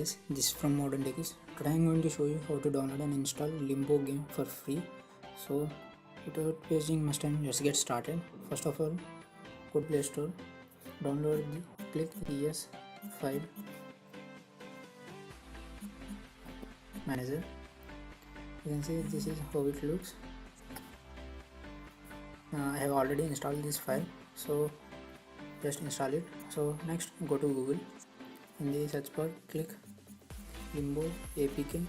guys, this is from Modern Techies. Today I'm going to show you how to download and install Limbo game for free. So without wasting much time, let's get started. First of all, go to Play Store, download click ES file manager. You can see this is how it looks. I have already installed this file, so just install it. So next go to Google. In the search bar click Limbo APK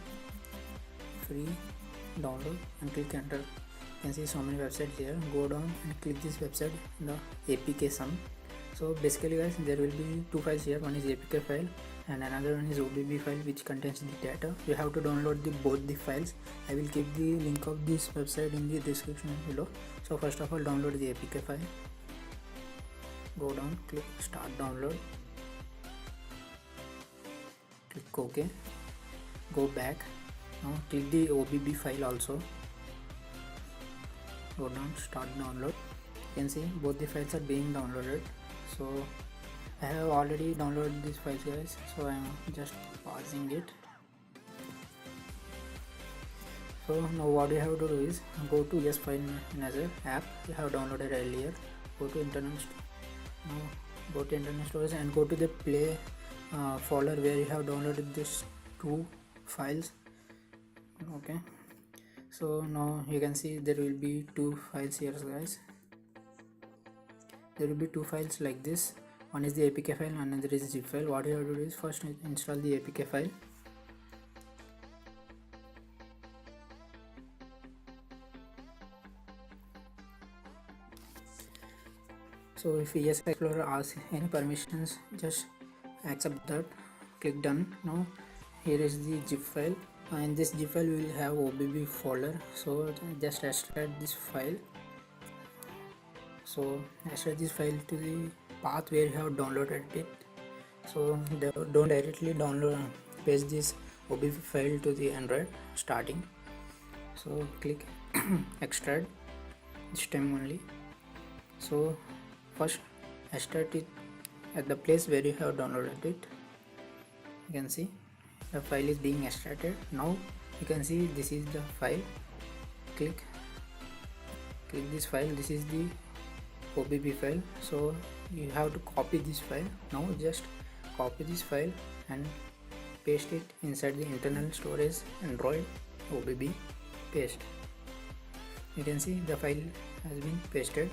free download and click enter. You can see so many websites here. Go down and click this website, the APK sum. So basically guys, there will be two files here. One is APK file and another one is OBB file which contains the data. You have to download both the files. I will keep the link of this website in the description below. So first of all, download the APK file. Go down, click start download, click OK, go back. Now click the OBB file also, go down, start download. You can see both the files are being downloaded. So I have already downloaded these files guys, so I am just pausing it. So now what you have to do is go to ES file manager app you have downloaded earlier. Go to internal storage and go to the play folder where you have downloaded these two files. Okay, so now you can see there will be two files here guys. There will be two files like this. One is the APK file, another is zip file. What you have to do is first install the APK file. So if ES Explorer asks any permissions, just accept that, click done. Now here is the zip file, and this zip file will have OBB folder. So just extract this file. So extract this file to the path where you have downloaded it. So don't directly paste this OBB file to the Android starting. So click extract this time only. So first extract it at the place where you have downloaded it. You can see the file is being extracted. Now you can see this is the file. Click this file. This is the OBB file. So you have to copy this file. Now just copy this file and paste it inside the internal storage Android OBB. Paste. You can see the file has been pasted.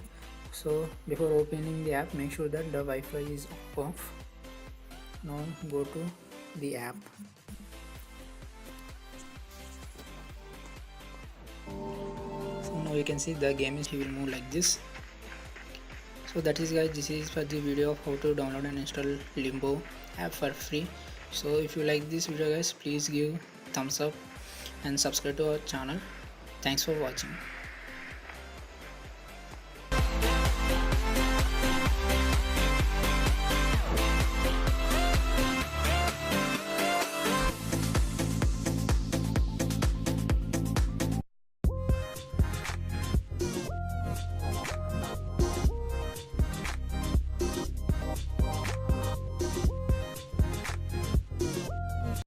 So before opening the app, make sure that the Wi-Fi is off. Now go to the app. So now you can see the game will move like this. So that is guys, this is for the video of how to download and install Limbo app for free. So if you like this video guys, please give thumbs up and subscribe to our channel. Thanks for watching.